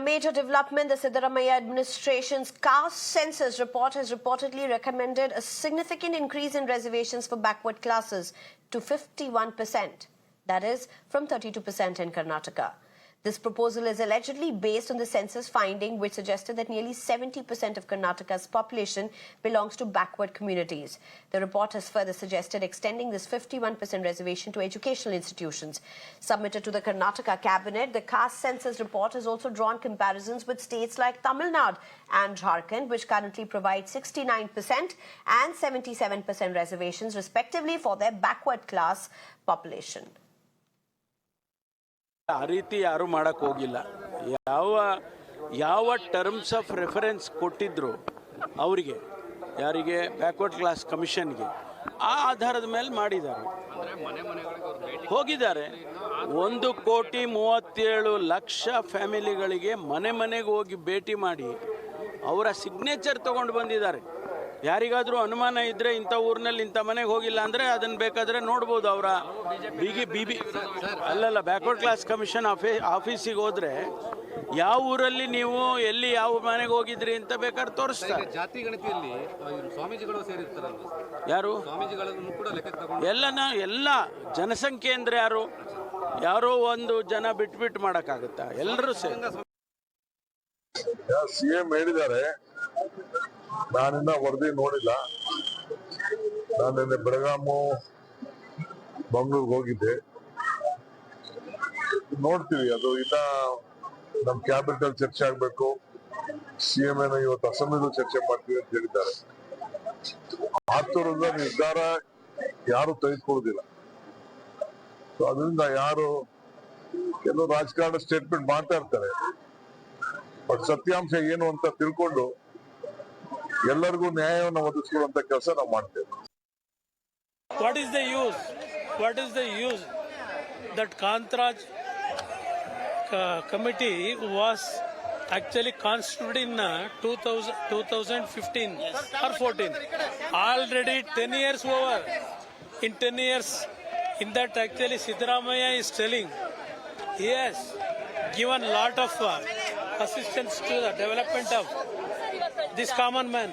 major development, the Siddaramaiah administration's caste census report has reportedly recommended a significant increase in reservations for backward classes to 51%. That is, from 32% in Karnataka. This proposal is allegedly based on the census finding which suggested that nearly 70% of Karnataka's population belongs to backward communities. The report has further suggested extending this 51% reservation to educational institutions. Submitted to the Karnataka cabinet, the caste census report has also drawn comparisons with states like Tamil Nadu and Jharkhand, which currently provide 69% and 77% reservations respectively for their backward class population. ಆ ರೀತಿ ಯಾರು ಮಾಡಕ್ಕೆ ಹೋಗಿಲ್ಲ. ಯಾವ terms of reference ಕೊಟ್ಟಿದ್ರು ಅವರಿಗೆ, ಯಾರಿಗೆ, backward class ಕಮಿಷನ್ಗೆ, ಆ ಆಧಾರದ ಮೇಲೆ ಮಾಡಿದ್ದಾರೆ, ಹೋಗಿದ್ದಾರೆ. 1,37,00,000 ಫ್ಯಾಮಿಲಿಗಳಿಗೆ ಮನೆಗೆ ಹೋಗಿ ಭೇಟಿ ಮಾಡಿ ಅವರ ಸಿಗ್ನೇಚರ್ ತಗೊಂಡು ಬಂದಿದ್ದಾರೆ. ಯಾರಿಗಾದರೂ ಅನುಮಾನ ಇದ್ದರೆ ಇಂಥ ಊರಿನಲ್ಲಿ ಇಂಥ ಮನೆಗೆ ಹೋಗಿಲ್ಲ ಅಂದರೆ ಅದನ್ನು ಬೇಕಾದರೆ ನೋಡ್ಬೋದು. ಅವರ ಅಲ್ಲಲ್ಲ ಬ್ಯಾಕ್ವರ್ಡ್ ಕ್ಲಾಸ್ ಕಮಿಷನ್ ಆಫೀಸಿಗೆ ಹೋದರೆ ಯಾವ ಊರಲ್ಲಿ ನೀವು ಎಲ್ಲಿ ಯಾವ ಮನೆಗೆ ಹೋಗಿದ್ರಿ ಅಂತ ಬೇಕಾದ್ರೆ ತೋರಿಸ್ತಾರೆ. ಜಾತಿ ಗಣತಿಯಲ್ಲಿ ಸ್ವಾಮೀಜಿಗಳು ಸೇರಿರ್ತಾರಲ್ಲ, ಯಾರು ಎಲ್ಲ ಜನಸಂಖ್ಯೆ ಅಂದರೆ ಯಾರೋ ಒಂದು ಜನ ಬಿಟ್ಬಿಟ್ಟು ಮಾಡೋಕ್ಕಾಗುತ್ತಾ? ಎಲ್ಲರೂ ಸೇರಿ ಸಿಎಂ ಹೇಳಿದ್ದಾರೆ. ನಾನಿನ್ನ ವರದಿ ನೋಡಿಲ್ಲ. ನಾನು ನಿನ್ನೆ ಬೆಳಗಾಮು ಮಂಗಳೂರಿಗೆ ಹೋಗಿದ್ದೆ. ನೋಡ್ತೀವಿ, ಅದು ಇನ್ನ ನಮ್ ಕ್ಯಾಬಿನೆಟ್ ಅಲ್ಲಿ ಚರ್ಚೆ ಆಗ್ಬೇಕು. ಸಿಎಂ ಏನೋ ಇವತ್ತು ಅಸೆಂಬ್ಲಿಗೂ ಚರ್ಚೆ ಮಾಡ್ತೀವಿ ಅಂತ ಹೇಳಿದ್ದಾರೆ. ಆತುರದ ನಿರ್ಧಾರ ಯಾರು ತೆಗೆದುಕೊಳ್ಳುವುದಿಲ್ಲ. ಸೊ ಅದರಿಂದ ಕೆಲವು ರಾಜಕಾರಣ ಸ್ಟೇಟ್ಮೆಂಟ್ ಮಾಡ್ತಾ ಇರ್ತಾರೆ. ಬಟ್ ಸತ್ಯಾಂಶ ಏನು ಅಂತ ತಿಳ್ಕೊಂಡು ಎಲ್ಲರಿಗೂ ನ್ಯಾಯವನ್ನು ಒದಗಿಸುವಂತ ಕೆಲಸ ನಾವು ಮಾಡ್ತೇವೆ. What is the use that Kantraj committee was actually constituted in 2015 or 14? Already 10 years over. In 10 years, in that actually Siddaramaiah is telling he has given lot of assistance to the development of this common man.